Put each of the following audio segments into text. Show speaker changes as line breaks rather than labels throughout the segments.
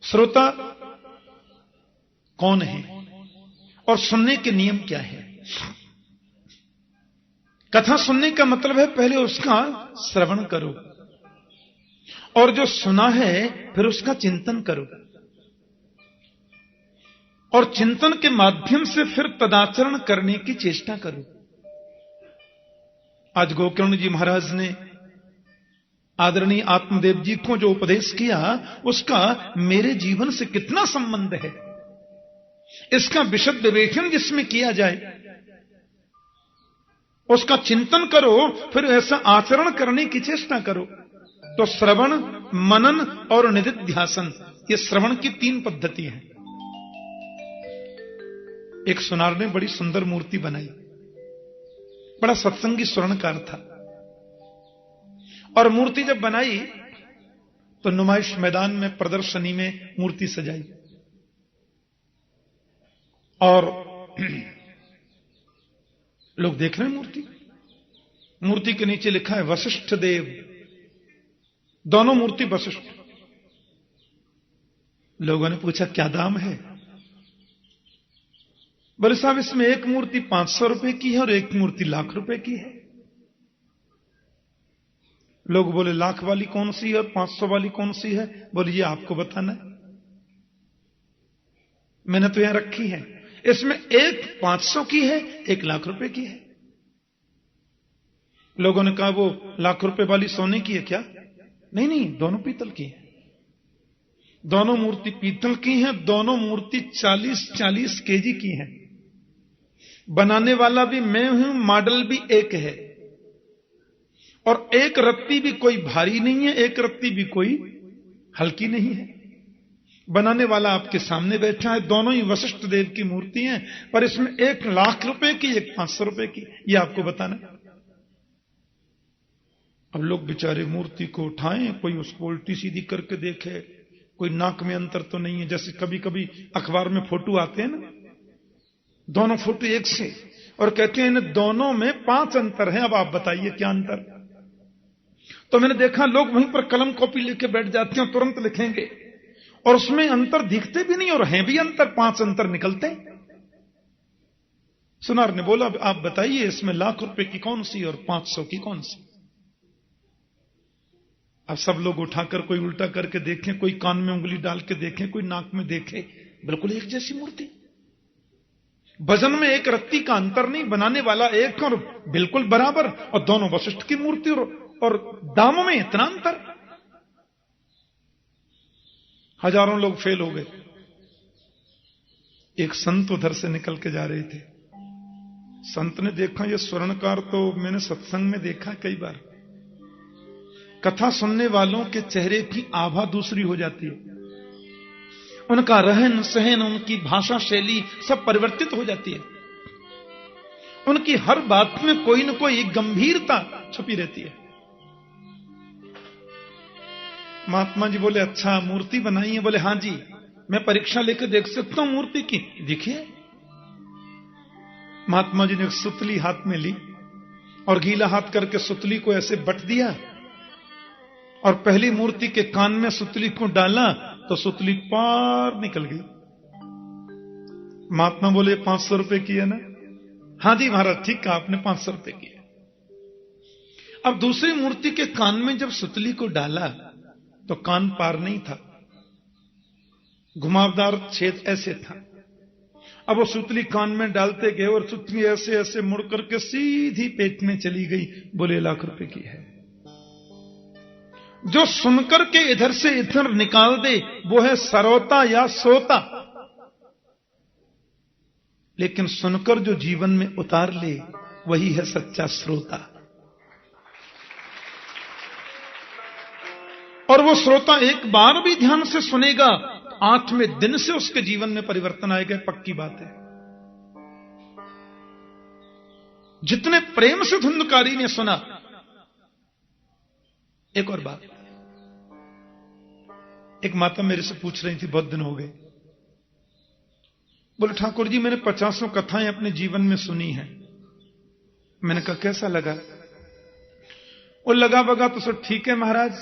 श्रोता कौन है और सुनने के नियम क्या है? कथा सुनने का मतलब है पहले उसका श्रवण करो और जो सुना है फिर उसका चिंतन करो और चिंतन के माध्यम से फिर तदाचरण करने की चेष्टा करो। आज गोकर्ण जी महाराज ने आदरणीय आत्मदेव जी को जो उपदेश किया उसका मेरे जीवन से कितना संबंध है, इसका विशद विवेचन जिसमें किया जाए, उसका चिंतन करो, फिर ऐसा आचरण करने की चेष्टा करो। तो श्रवण, मनन और निधिध्यासन, ये श्रवण की 3 पद्धति है। एक सुनार ने बड़ी सुंदर मूर्ति बनाई, बड़ा सत्संगी स्वर्णकार था, और मूर्ति जब बनाई तो नुमाइश मैदान में प्रदर्शनी में मूर्ति सजाई और लोग देख रहे हैं मूर्ति के नीचे लिखा है वशिष्ठ देव, दोनों मूर्ति वशिष्ठ। लोगों ने पूछा क्या दाम है? बोले साहब इसमें एक मूर्ति 500 रुपए की है और एक मूर्ति ₹1,00,000 की है। लोग बोले लाख वाली कौन सी है और 500 वाली कौन सी है? बोले ये आपको बताना है, मैंने तो यहां रखी है। इसमें एक 500 की है, एक ₹1,00,000 की है। लोगों ने कहा वो ₹1,00,000 वाली सोने की है क्या? नहीं, दोनों पीतल की है। दोनों मूर्ति पीतल की हैं, दोनों मूर्ति 40-40 केजी की हैं। बनाने वाला भी मैं हूं, मॉडल भी एक है, और एक रत्ती भी कोई भारी नहीं है, एक रत्ती भी कोई हल्की नहीं है। बनाने वाला आपके सामने बैठा है, दोनों ही वशिष्ठ देव की मूर्ति हैं, पर इसमें एक ₹1,00,000 की, एक 500 रुपए की, ये आपको बताना। अब लोग बेचारे मूर्ति को उठाएं, कोई उसको उल्टी सीधी करके देखे, कोई नाक में अंतर तो नहीं है। जैसे कभी कभी अखबार में फोटो आते हैं ना, दोनों फोटो एक से, और कहते हैं इन दोनों में 5 अंतर है, अब आप बताइए क्या अंतर। तो मैंने देखा लोग वहीं पर कलम कॉपी लेके बैठ जाते हैं, तुरंत लिखेंगे, और उसमें अंतर दिखते भी नहीं, और हैं भी अंतर, 5 अंतर निकलते हैं। सुनार ने बोला आप बताइए इसमें ₹1,00,000 की कौन सी और 500 की कौन सी? अब सब लोग उठाकर कोई उल्टा करके देखें, कोई कान में उंगली डाल के देखें, कोई नाक में देखे, बिल्कुल एक जैसी मूर्ति। वजन में एक रत्ती का अंतर नहीं, बनाने वाला एक और बिल्कुल बराबर, और दोनों वशिष्ठ की मूर्ति, और दामों में इतना अंतर। हजारों लोग फेल हो गए। एक संत उधर से निकल के जा रहे थे। संत ने देखा ये स्वर्णकार तो मैंने सत्संग में देखा कई बार। कथा सुनने वालों के चेहरे की आभा दूसरी हो जाती है, उनका रहन सहन, उनकी भाषा शैली सब परिवर्तित हो जाती है। उनकी हर बात में कोई न कोई गंभीरता छुपी रहती है। महात्मा जी बोले अच्छा मूर्ति बनाई है? बोले हां जी, मैं परीक्षा लेकर देख सकता हूं मूर्ति की? देखिए। महात्मा जी ने सुतली हाथ में ली और गीला हाथ करके सुतली को ऐसे बट दिया, और पहली मूर्ति के कान में सुतली को डाला तो सुतली पार निकल गई। महात्मा बोले 500 रुपए की है ना? हां जी महाराज, ठीक कहा आपने, 500 रुपए की है। अब दूसरी मूर्ति के कान में जब सुतली को डाला तो कान पार नहीं था, घुमावदार छेद ऐसे था। अब वो सुतली कान में डालते गए और सुतली ऐसे ऐसे मुड़ करके सीधी पेट में चली गई। बोले ₹1,00,000 की है। जो सुनकर के इधर से इधर निकाल दे वो है सरोता या सोता, लेकिन सुनकर जो जीवन में उतार ले वही है सच्चा श्रोता। और वो श्रोता एक बार भी ध्यान से सुनेगा, 8वें दिन से उसके जीवन में परिवर्तन आएगा, पक्की बात है। जितने प्रेम से धुंधकारी ने सुना। एक और बात, एक माता मेरे से पूछ रही थी, बहुत दिन हो गए, बोले ठाकुर जी मैंने 50 कथाएं अपने जीवन में सुनी हैं। मैंने कहा कैसा लगा? वो लगा बगा तो सब ठीक है महाराज,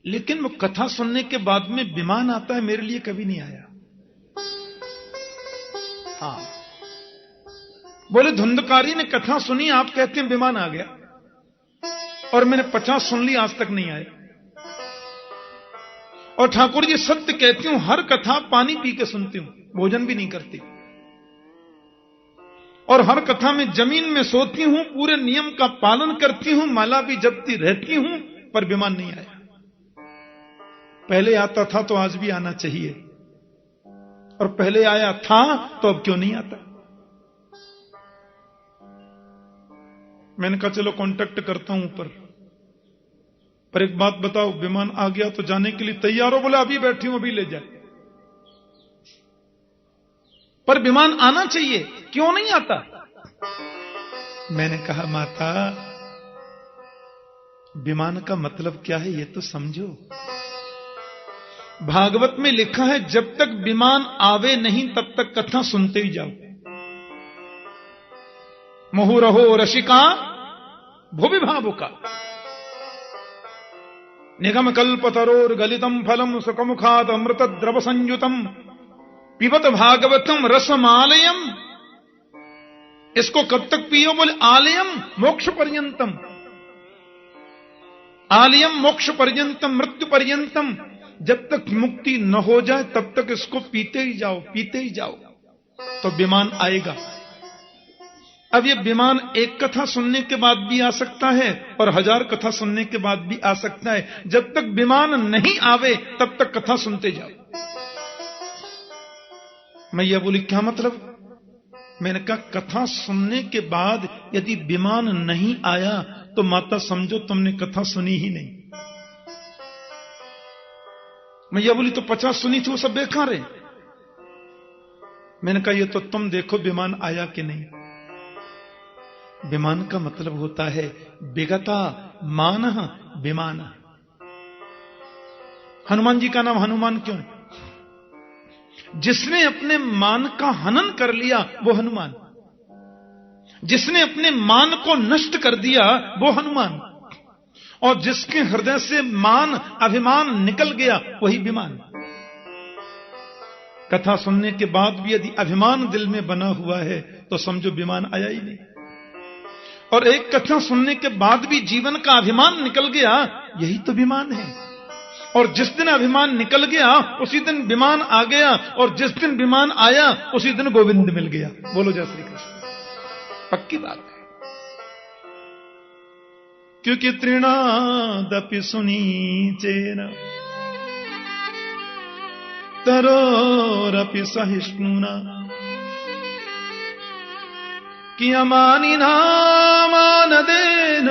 लेकिन वो कथा सुनने के बाद में विमान आता है, मेरे लिए कभी नहीं आया। हाँ, बोले धुंधकारी ने कथा सुनी, आप कहते हैं विमान आ गया, और मैंने 50 सुन ली, आज तक नहीं आया। और ठाकुर जी सत्य कहती हूं, हर कथा पानी पी के सुनती हूं, भोजन भी नहीं करती, और हर कथा में जमीन में सोती हूं, पूरे नियम का पालन करती हूं, माला भी जपती रहती हूं, पर विमान नहीं आया। पहले आता था तो आज भी आना चाहिए, और पहले आया था तो अब क्यों नहीं आता। मैंने कहा चलो कांटेक्ट करता हूं ऊपर, पर एक बात बताओ, विमान आ गया तो जाने के लिए तैयार हो? बोला अभी बैठी हूं, अभी ले जाए। पर विमान आना चाहिए, क्यों नहीं आता? मैंने कहा माता, विमान का मतलब क्या है ये तो समझो। भागवत में लिखा है, जब तक विमान आवे नहीं तब तक कथा सुनते ही जाओ। मुहुरहो रसिका भुवि भावुका निगम कल्पतरोर गलितम फलम सुखमुखात अमृत द्रव संयुतम पिबत भागवतम रसमालयम। इसको कब तक पियो? बोले आलयम मोक्ष पर्यंतम, आलयम मोक्ष पर्यंतम, मृत्यु पर्यंतम। जब तक मुक्ति न हो जाए तब तक इसको पीते ही जाओ, पीते ही जाओ, तो विमान आएगा। अब ये विमान एक कथा सुनने के बाद भी आ सकता है और 1000 कथा सुनने के बाद भी आ सकता है। जब तक विमान नहीं आवे तब तक कथा सुनते जाओ। मैया बोली क्या मतलब? मैंने कहा कथा सुनने के बाद यदि विमान नहीं आया तो माता समझो तुमने कथा सुनी ही नहीं। मैया बोली तो 50 सुनी थी वो सब बेकार है। मैंने कहा ये तो तुम देखो विमान आया कि नहीं। विमान का मतलब होता है विगता मान विमान। हनुमान जी का नाम हनुमान क्यों? जिसने अपने मान का हनन कर लिया वो हनुमान, जिसने अपने मान को नष्ट कर दिया वो हनुमान, और जिसके हृदय से मान अभिमान निकल गया वही विमान। कथा सुनने के बाद भी यदि अभिमान दिल में बना हुआ है तो समझो विमान आया ही नहीं। और एक कथा सुनने के बाद भी जीवन का अभिमान निकल गया, यही तो विमान है। और जिस दिन अभिमान निकल गया उसी दिन विमान आ गया, और जिस दिन विमान आया उसी दिन गोविंद मिल गया। बोलो जय श्री कृष्ण। पक्की बात है, क्योंकि तृणादपि सुनीचेन तरोरपि सहिष्णुना कि अमानिना मानदेन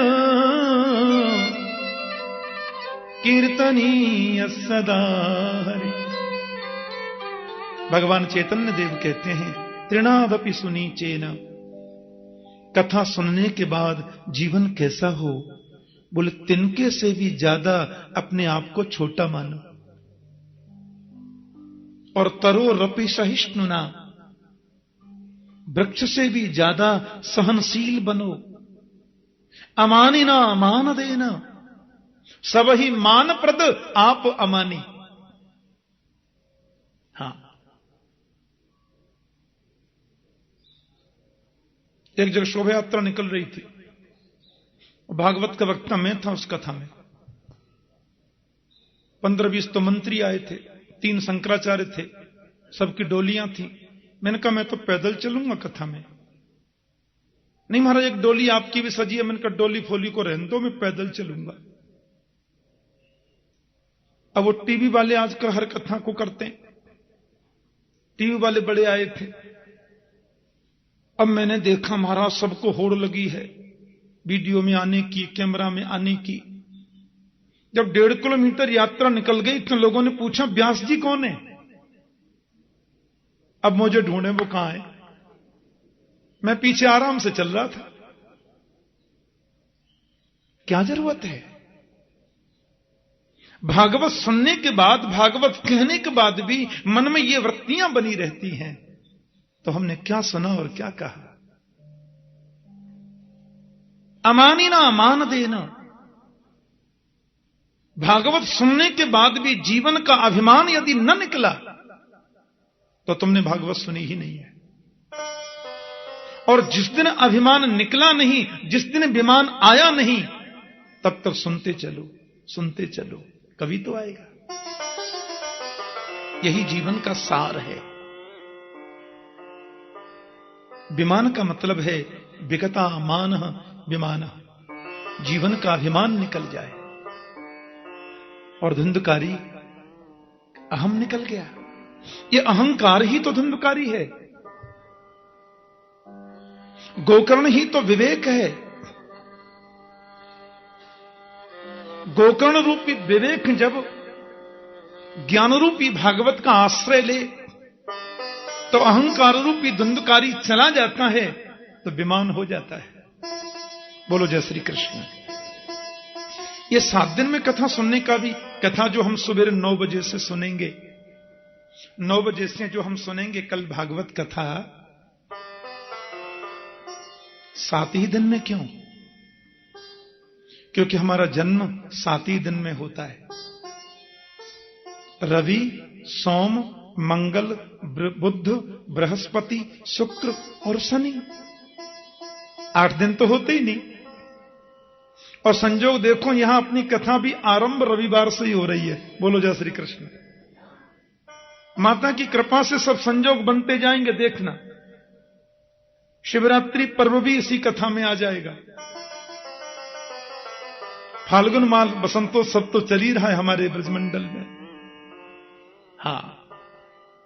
कीर्तनीय सदा हरि। भगवान चैतन्य देव कहते हैं तृणावपि सुनीचेन, कथा सुनने के बाद जीवन कैसा हो? बोले तिनके से भी ज्यादा अपने आप को छोटा मानो, और तरोरपि सहिष्णुना, वृक्ष से भी ज्यादा सहनशील बनो। अमानिना मान देना, सब ही मानप्रद आप अमानी। हां, एक जगह शोभा यात्रा निकल रही थी, भागवत का वक्ता मैं था उस कथा में। 15-20 तो मंत्री आए थे, 3 शंकराचार्य थे, सबकी डोलियां थी। मैंने कहा मैं तो पैदल चलूंगा कथा में। नहीं महाराज एक डोली आपकी भी सजी है। मैंने कहा डोली फोली को रहने दो, मैं पैदल चलूंगा। अब वो टीवी वाले आजकल हर कथा को करते हैं, टीवी वाले बड़े आए थे। अब मैंने देखा महाराज सबको होड़ लगी है वीडियो में आने की, कैमरा में आने की। जब 1.5 किलोमीटर यात्रा निकल गई तो लोगों ने पूछा व्यास जी कौन है? अब मुझे ढूंढे वो कहां है। मैं पीछे आराम से चल रहा था। क्या जरूरत है? भागवत सुनने के बाद, भागवत कहने के बाद भी मन में ये वृत्तियां बनी रहती हैं, तो हमने क्या सुना और क्या कहा? अमानिना मान देना, भागवत सुनने के बाद भी जीवन का अभिमान यदि न निकला तो तुमने भागवत सुनी ही नहीं है। और जिस दिन अभिमान निकला नहीं, जिस दिन विमान आया नहीं, तब तक सुनते चलो, कभी तो आएगा। यही जीवन का सार है। विमान का मतलब है विगता मान विमान, जीवन का अभिमान निकल जाए। और धुंधकारी अहम निकल गया। ये अहंकार ही तो धुंधकारी है। गोकर्ण ही तो विवेक है। गोकर्ण रूपी विवेक जब ज्ञान रूपी भागवत का आश्रय ले तो अहंकार रूपी धुंधकारी चला जाता है, तो विमान हो जाता है। बोलो जय श्री कृष्ण। ये 7 दिन में कथा सुनने का भी, कथा जो हम सुबह 9 बजे से सुनेंगे, 9 बजे से जो हम सुनेंगे कल भागवत कथा, 7 ही दिन में क्यों? क्योंकि हमारा जन्म 7 ही दिन में होता है। रवि, सोम, मंगल, बुध, बृहस्पति, शुक्र और शनि, 8 दिन तो होते ही नहीं। और संजोग देखो, यहां अपनी कथा भी आरंभ रविवार से ही हो रही है। बोलो जय श्री कृष्ण। माता की कृपा से सब संजोग बनते जाएंगे, देखना। शिवरात्रि पर्व भी इसी कथा में आ जाएगा। फाल्गुन माल बसंतोत्सव तो चल ही रहा है हमारे ब्रजमंडल में। हां,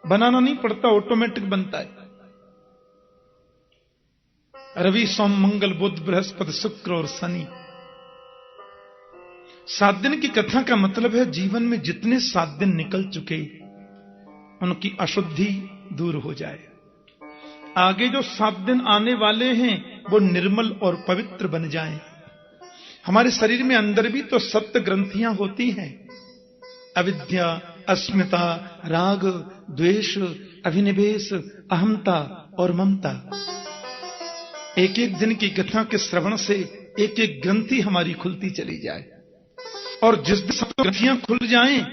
बनाना नहीं पड़ता, ऑटोमेटिक बनता है। रवि, सोम, मंगल, बुध, बृहस्पति, शुक्र और शनि, 7 दिन की कथा का मतलब है जीवन में जितने 7 दिन निकल चुके उनकी अशुद्धि दूर हो जाए। आगे जो 7 दिन आने वाले हैं वो निर्मल और पवित्र बन जाएं। हमारे शरीर में अंदर भी तो 7 ग्रंथियां होती हैं। अविद्या, अस्मिता, राग, द्वेष, अभिनिवेश, अहमता और ममता। एक एक दिन की कथा के श्रवण से एक एक ग्रंथि हमारी खुलती चली जाए। और जिस दिन 7 ग्रंथियां खुल जाएं,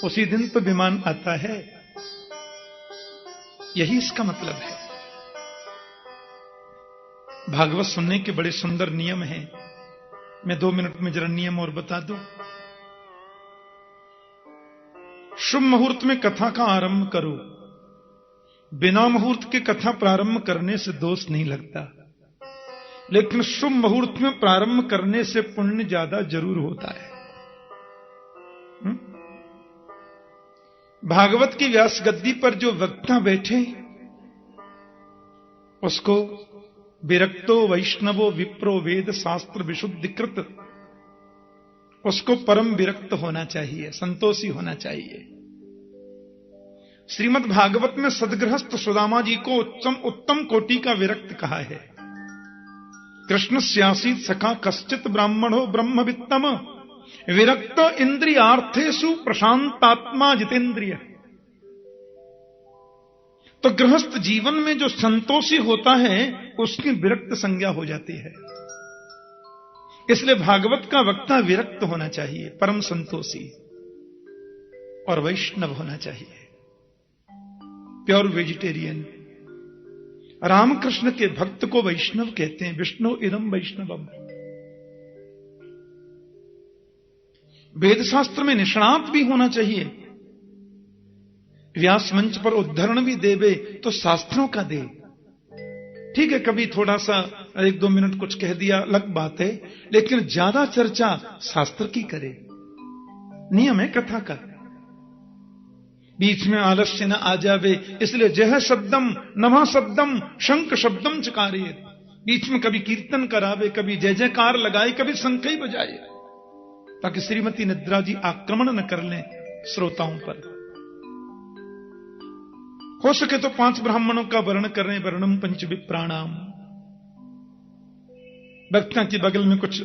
उसी दिन तो विमान आता है। यही इसका मतलब है। भागवत सुनने के बड़े सुंदर नियम हैं। मैं 2 मिनट में जरा नियम और बता दूं। शुभ मुहूर्त में कथा का आरंभ करो। बिना मुहूर्त के कथा प्रारंभ करने से दोष नहीं लगता, लेकिन शुभ मुहूर्त में प्रारंभ करने से पुण्य ज्यादा जरूर होता है। भागवत की व्यास गद्दी पर जो वक्ता बैठे उसको विरक्तो वैष्णवो विप्रो वेद शास्त्र विशुद्धिकृत, उसको परम विरक्त होना चाहिए, संतोषी होना चाहिए। श्रीमद् भागवत में सदगृहस्थ सुदामा जी को उत्तम कोटि का विरक्त कहा है। कृष्ण स्यासीत सखा कश्चित ब्राह्मणो ब्रह्मवित्तम विरक्त इंद्रियार्थेषु प्रशांतात्मा जितेंद्रिय। तो गृहस्थ जीवन में जो संतोषी होता है उसकी विरक्त संज्ञा हो जाती है। इसलिए भागवत का वक्ता विरक्त होना चाहिए, परम संतोषी और वैष्णव होना चाहिए, प्योर वेजिटेरियन। रामकृष्ण के भक्त को वैष्णव कहते हैं। विष्णु इदम वैष्णवम। वेद शास्त्र में निष्णात भी होना चाहिए। व्यास मंच पर उद्धरण भी देवे तो शास्त्रों का दे। ठीक है, कभी थोड़ा सा 1-2 मिनट कुछ कह दिया, अलग बात है, लेकिन ज्यादा चर्चा शास्त्र की करे। नियम है कथा का। बीच में आलस्य न आ जावे, इसलिए जय शब्दम नमः शब्दम शंख शब्दम चकारे। बीच में कभी कीर्तन करावे, कभी जय जयकार लगाए, कभी शंख ही बजाए, ताकि श्रीमती निद्रा जी आक्रमण न कर लें श्रोताओं पर। हो सके तो 5 ब्राह्मणों का वर्ण करें, वर्णम पंच विप्राणाम। वक्ता के बगल में कुछ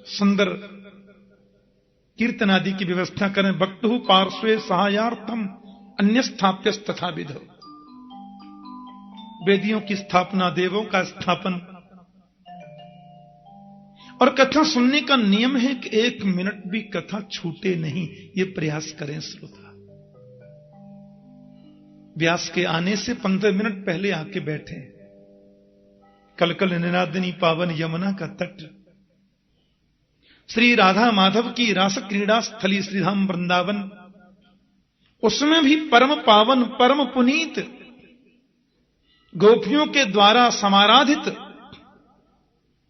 सुंदर कीर्तन आदि की व्यवस्था करें। वक्तु पार्श्वे सहायार्थम अन्य स्थाप्य तथा विधो। वेदियों की स्थापना, देवों का स्थापन, और कथा सुनने का नियम है कि 1 मिनट भी कथा छूटे नहीं, ये प्रयास करें श्रोता। व्यास के आने से 15 मिनट पहले आके बैठे। कल कल निनादिनी पावन यमुना का तट, श्री राधा माधव की रास क्रीड़ा स्थली श्रीधाम वृंदावन, उसमें भी परम पावन परम पुनीत गोपियों के द्वारा समाराधित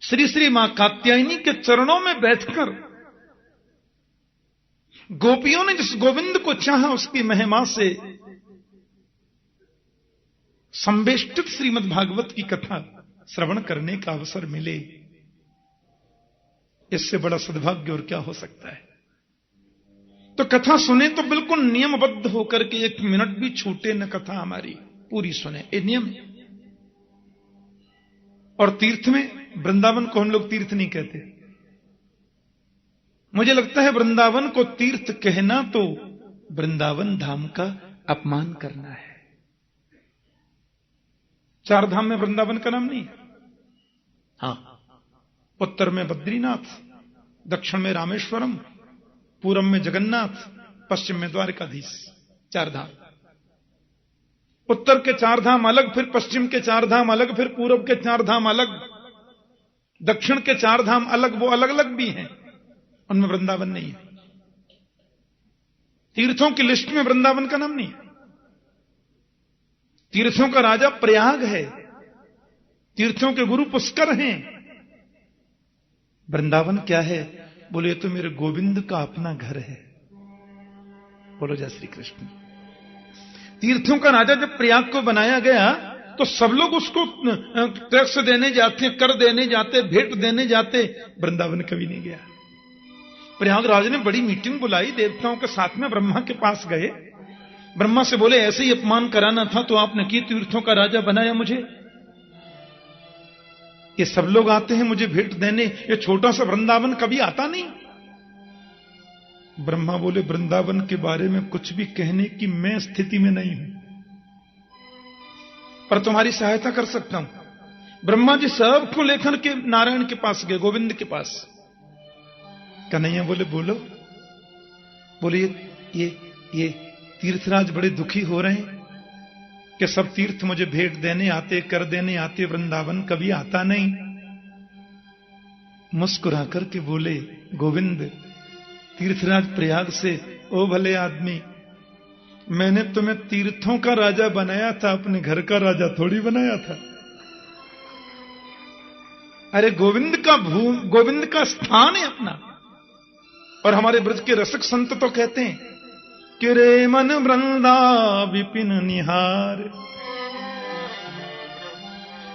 श्री श्री मां कात्यायनी के चरणों में बैठकर गोपियों ने जिस गोविंद को चाहा उसकी महिमा से संवेष्टित श्रीमद् भागवत की कथा श्रवण करने का अवसर मिले, इससे बड़ा सद्भाग्य और क्या हो सकता है। तो कथा सुने तो बिल्कुल नियमबद्ध होकर के 1 मिनट भी छूटे न कथा हमारी, पूरी सुने, ये नियम है। और तीर्थ में, वृंदावन को हम लोग तीर्थ नहीं कहते। मुझे लगता है वृंदावन को तीर्थ कहना तो वृंदावन धाम का अपमान करना है। 4 धाम में वृंदावन का नाम नहीं है। हां, उत्तर में बद्रीनाथ, दक्षिण में रामेश्वरम, पूरब में जगन्नाथ, पश्चिम में द्वारकाधीश, 4 धाम। उत्तर के 4 धाम अलग, फिर पश्चिम के 4 धाम अलग, फिर पूरब के 4 धाम अलग, दक्षिण के 4 धाम अलग, वो अलग अलग भी हैं, उनमें वृंदावन नहीं है। तीर्थों की लिस्ट में वृंदावन का नाम नहीं है। तीर्थों का राजा प्रयाग है, तीर्थों के गुरु पुष्कर हैं। वृंदावन क्या है? बोले तो मेरे गोविंद का अपना घर है। बोलो जय श्री कृष्ण। तीर्थों का राजा जब प्रयाग को बनाया गया तो सब लोग उसको टैक्स देने जाते, कर देने जाते, भेंट देने जाते, वृंदावन कभी नहीं गया। प्रयागराज ने बड़ी मीटिंग बुलाई, देवताओं के साथ में ब्रह्मा के पास गए। ब्रह्मा से बोले ऐसे ही अपमान कराना था तो आपने की, तीर्थों का राजा बनाया मुझे। ये सब लोग आते हैं मुझे भेंट देने, ये छोटा सा वृंदावन कभी आता नहीं। ब्रह्मा बोले वृंदावन के बारे में कुछ भी कहने की मैं स्थिति में नहीं हूं, पर तुम्हारी सहायता कर सकता हूं। ब्रह्मा जी सबको लेकर के नारायण के पास गए, गोविंद के पास। कन्हैया बोले बोलो। बोले ये तीर्थराज बड़े दुखी हो रहे हैं कि सब तीर्थ मुझे भेंट देने आते, कर देने आते, वृंदावन कभी आता नहीं। मुस्कुरा करके बोले गोविंद, तीर्थराज प्रयाग से, ओ भले आदमी, मैंने तुम्हें तीर्थों का राजा बनाया था, अपने घर का राजा थोड़ी बनाया था। अरे गोविंद का स्थान है अपना। और हमारे ब्रज के रसिक संत तो कहते हैं कि रे मन वृंदा विपिन निहार,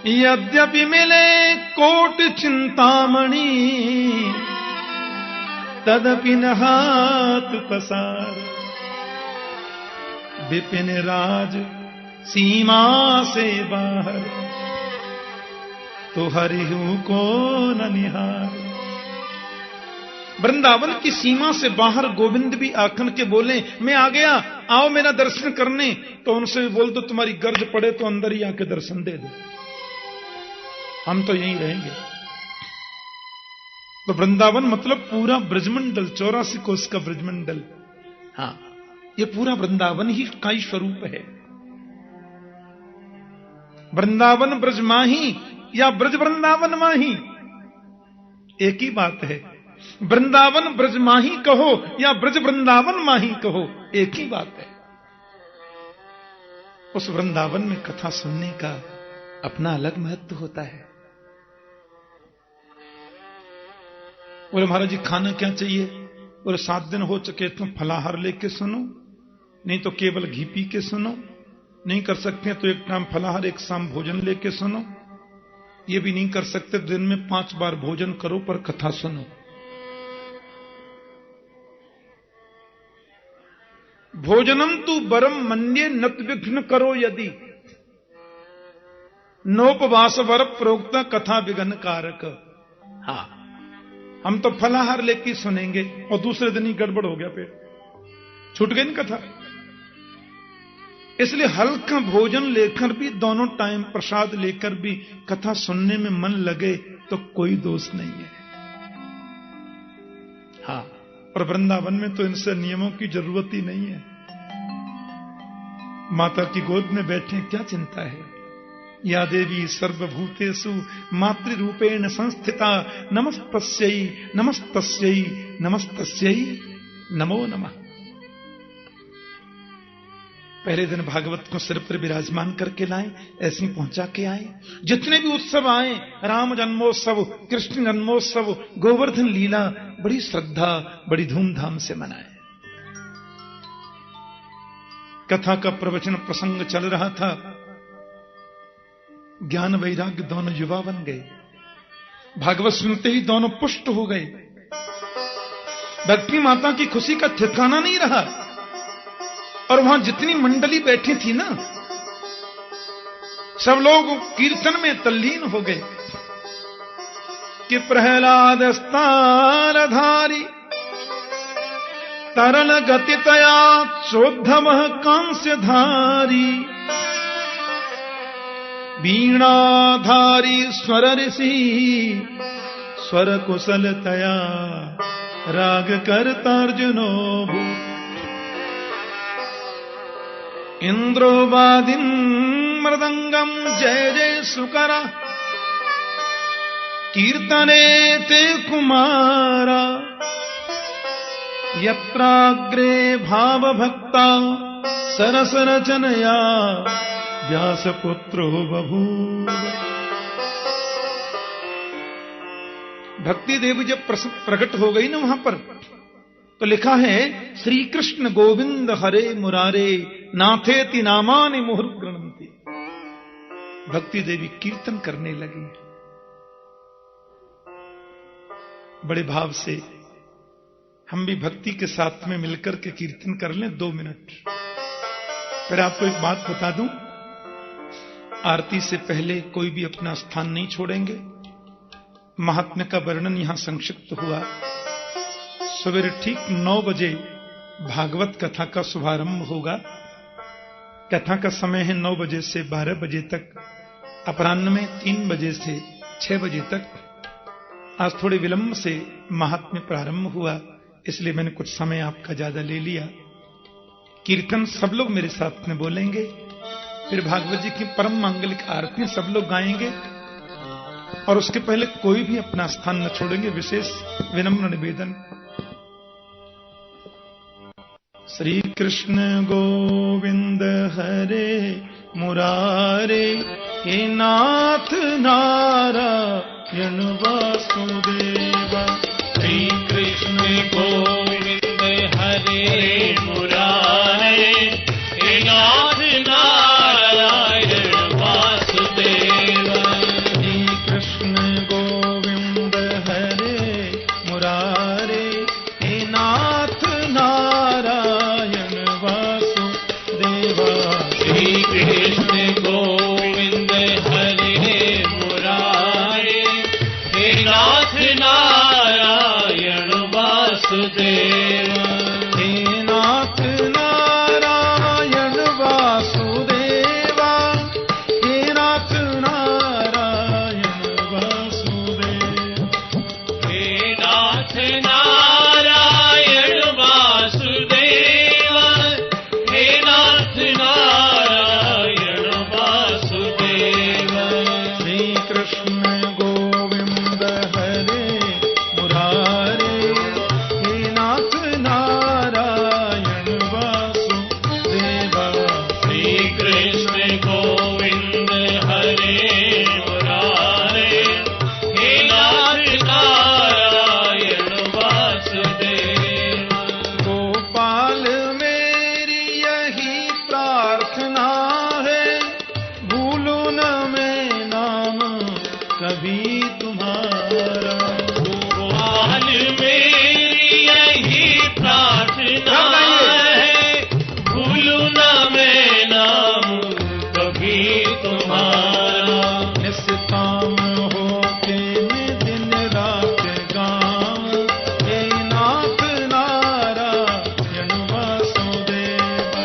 यद्यपि मिले कोट चिंतामणि, तदपि न हाथ पसार। विपिन राज सीमा से बाहर, तो हरिहु को न निहार। वृंदावन की सीमा से बाहर गोविंद भी आखन के बोले मैं आ गया, आओ मेरा दर्शन करने। तो उनसे बोल दो तुम्हारी गर्ज पड़े तो अंदर ही आके दर्शन दे दो, हम तो यहीं रहेंगे। तो वृंदावन मतलब पूरा ब्रजमंडल, 84 कोस का ब्रजमंडल। हाँ, ये पूरा वृंदावन ही का ही स्वरूप है। वृंदावन ब्रज माही या ब्रज वृंदावन माही एक ही बात है। वृंदावन ब्रज माही कहो या ब्रज वृंदावन माही कहो, एक ही बात है। उस वृंदावन में कथा सुनने का अपना अलग महत्व होता है। बोले महाराज जी खाना क्या चाहिए? बोले 7 दिन हो चुके तुम फलाहार लेके सुनो, नहीं तो केवल घी पी के सुनो, नहीं कर सकते तो एक टाइम फलाहार एक शाम भोजन लेके सुनो, ये भी नहीं कर सकते दिन में 5 बार भोजन करो पर कथा सुनो। भोजनम तू बरम मन्ये नत विघ्न करो यदि, नोपवास वर प्रोक्ता कथा विघ्न कारक। हाँ, हम तो फलाहार लेके सुनेंगे और दूसरे दिन ही गड़बड़ हो गया, पेट छूट गई ना कथा। इसलिए हल्का भोजन लेकर भी, दोनों टाइम प्रसाद लेकर भी कथा सुनने में मन लगे तो कोई दोष नहीं है। हाँ, और वृंदावन में तो इनसे नियमों की जरूरत ही नहीं है। माता की गोद में बैठे, क्या चिंता है। या देवी सर्वभूतेषु मातृरूपेण संस्थिता नमस्तस्यै नमस्तस्यै नमस्तस्यै नमो नमः। पहले दिन भागवत को सिर पर विराजमान करके लाए, ऐसे ही पहुंचा के आए। जितने भी उत्सव आए, राम जन्मोत्सव, कृष्ण जन्मोत्सव, गोवर्धन लीला, बड़ी श्रद्धा बड़ी धूमधाम से मनाए। कथा का प्रवचन प्रसंग चल रहा था। ज्ञान वैराग्य दोनों युवा बन गए। भागवत सुनते ही दोनों पुष्ट हो गए। भक्ति माता की खुशी का ठिकाना नहीं रहा। और वहां जितनी मंडली बैठी थी ना, सब लोग कीर्तन में तल्लीन हो गए कि प्रहलाद स्तारधारी तरल गतितया चोद्धव कांस्यधारी वीणाधारी स्वर ऋषि स्वर कुशलतया राग करतार्जुनो भूत इंद्रोवादिं मृदंगम जय जय सुकरा कीर्तने ते कुमारा यत्राग्रे भाव भक्ता सरस रचनया व्यासपुत्रो बभूव। भक्ति देवी जब प्रकट हो गई ना वहां पर, तो लिखा है श्री कृष्ण गोविंद हरे मुरारे नाथेति नामानि मुहुर्गृणन्ति। भक्ति देवी कीर्तन करने लगी बड़े भाव से। हम भी भक्ति के साथ में मिलकर के कीर्तन कर लें 2 मिनट। फिर आपको एक बात बता दूं, आरती से पहले कोई भी अपना स्थान नहीं छोड़ेंगे। महात्म्य का वर्णन यहां संक्षिप्त हुआ। सवेरे ठीक 9 बजे भागवत कथा का शुभारंभ होगा। कथा का समय है 9 बजे से 12 बजे तक, अपराह्न में 3 बजे से 6 बजे तक। आज थोड़े विलंब से महात्म्य प्रारंभ हुआ, इसलिए मैंने कुछ समय आपका ज्यादा ले लिया। कीर्तन सब लोग मेरे साथ में बोलेंगे, फिर भागवत जी की परम मांगलिक आरती सब लोग गाएंगे, और उसके पहले कोई भी अपना स्थान न छोड़ेंगे। विशेष विनम्र निवेदन। श्री कृष्ण गोविंद हरे मुरारे हे नाथ नारायण वासुदेवा।
श्री कृष्ण गोविंद हरे मुरारे हे नाथ नारायण वासुदेवा।
श्री कृष्ण गोविंद हरे मुरारे हे नाथ नारायण वासुदेवा।
श्री कृष्ण गोविंद हरे मुरारे हे नाथ नारायण वासुदेवा।
हे नाथ नारायण वासुदेवा। हे नाथ नारायण वासुदेवा।
हे नाथ नारायण वासुदेवा। हे नाथ नारायण वासुदेवा।
श्री कृष्ण गोविंद हरे मुरारे हे नाथ नारायण वासुदेवा।
श्री कृष्ण गोविंद हरे मुरारे हे नाथ नारायण वासुदेवा।
गोपाल मेरी यही प्रार्थना है, भूलू न मैं नाम कभी तुम्हारा।
गोपाल मेरी यही प्रार्थना है, भूलू न मैं नाम कभी तुम्हारा।
निष्काम होके मैं दिन रात गाऊं, हे नाथ नारायण वासुदेवा।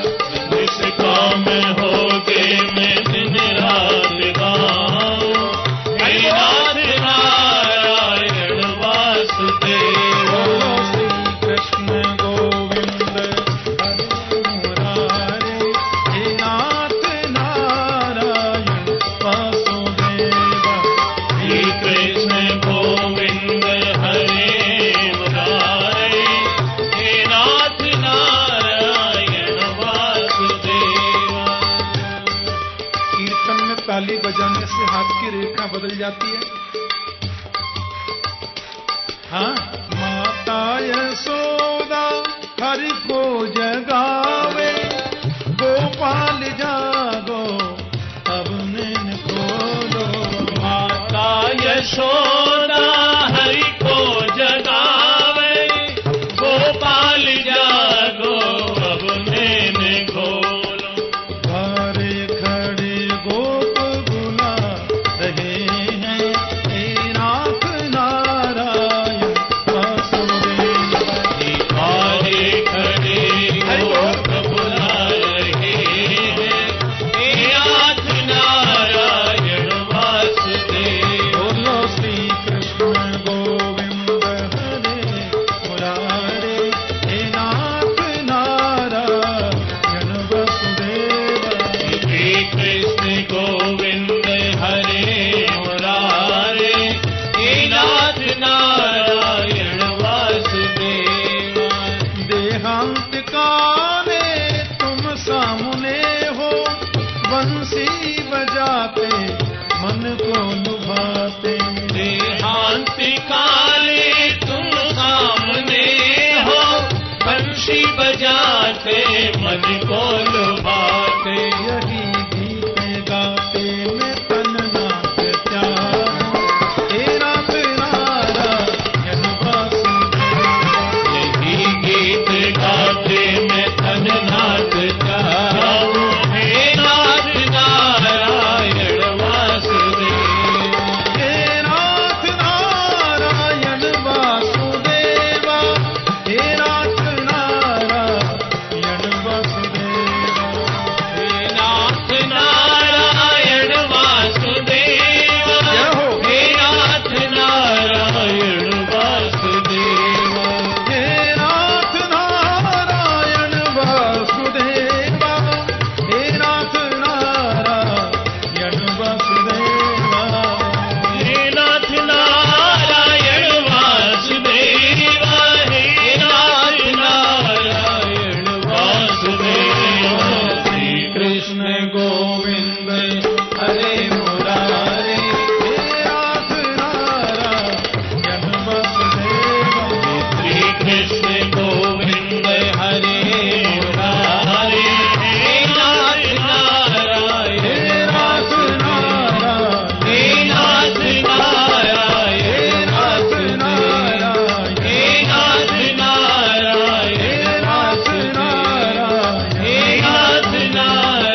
निष्काम होके मैं दिन रात गाऊं, हे नाथ नारायण वासुदेवा।
श्री ऐसे हाथ की रेखा बदल जाती है। हाँ, माता यशोदा हरि को जगावे, गोपाल जागो अब नैन खोलो।
माता यशोदा हरि को जगावे, गोपाल जागो अब नैन खोलो।
द्वारे खड़े गोप बुला रहे हैं, हे नाथ नारायण वासुदेव।
द्वारे खड़े गोप बुला रहे हैं, हे नाथ नारायण वासुदेव।
बोलो श्री कृष्ण गोविंद हरे मुरारे, हे नाथ नारायण वसुदेव।
श्री कृष्ण गोविंद हरे मुरारे, हे नाथ नारायण वासुदेव।
देहांत काले तुम सामने हो, बंसी बजाते मन को लुभाते।
देहांत काले तुम सामने हो, बंशी बजाते मन को लुभाते।
यही गीत गाते में तन नाथ त्याग, हे नाथ नारायण वासुदेव।
यही गीत गाते में तन नाथ जाऊं, हे नाथ नारायण वासुदेव।
हे नाथ नारायण वासुदेव, हे नाथ नारायण वासुदेव।
हे नाथ नारायण वासुदेव,
जय हो।
हे नाथ नारायण वासुदेव।
हे नाथ नारायण वासुदेव, हे नाथ नारायण वासुदेव।
हे नाथ नारायण वासुदेव, हे नाथ नारायण वासुदेव। श्री कृष्ण गोविंद हरे मुरारे,
हे नाथ नारायण वासुदेव।
श्री कृष्ण गोविंद हरे मुरारे, हे नाथ नारायण,
हे नाथ नारायण,
हे नाथ नारायण,
हे नाथ नारायण,
हे नाथ नारायण,
हे नाथ नारायण,
हे नाथ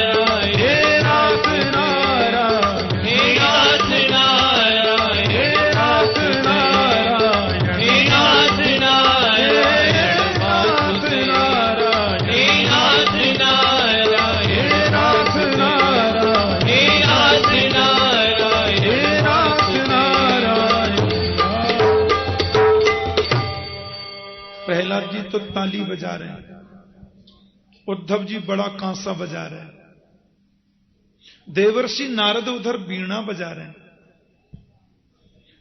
नारायण,
हे नाथ नारायण,
हे नाथ नारायण,
हे नाथ नारायण,
हे नाथ नारायण वासुदेव। हे नाथ नारायण,
हे नाथ नारायण,
हे नाथ नारायण,
हे नाथ नारायण। प्रहलाद जी तो ताली बजा रहे हैं, उद्धव जी बड़ा कांसा बजा रहे हैं, देवर्षि नारद उधर वीणा बजा रहे हैं,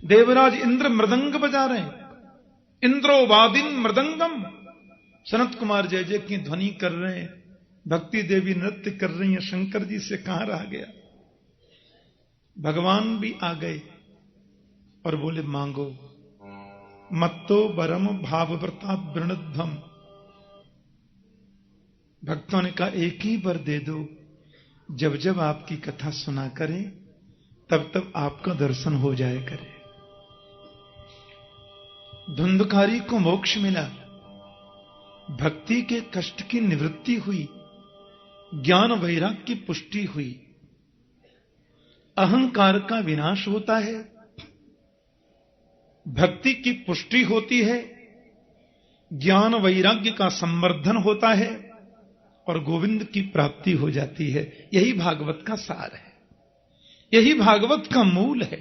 देवराज इंद्र मृदंग बजा रहे हैं, इंद्रो वादिन मृदंगम। सनत कुमार जय जय की ध्वनि कर रहे हैं, भक्ति देवी नृत्य कर रही हैं। शंकर जी से कहां रह गया। भगवान भी आ गए और बोले मांगो। मत्तो बरम भावव्रता वृणध्वम। भक्तों ने कहा एक ही वर दे दो, जब जब आपकी कथा सुना करें तब तब आपका दर्शन हो जाए करे। धुंधकारी को मोक्ष मिला, भक्ति के कष्ट की निवृत्ति हुई, ज्ञान वैराग्य की पुष्टि हुई, अहंकार का विनाश होता है, भक्ति की पुष्टि होती है, ज्ञान वैराग्य का संवर्धन होता है और गोविंद की प्राप्ति हो जाती है। यही भागवत का सार है, यही भागवत का मूल है।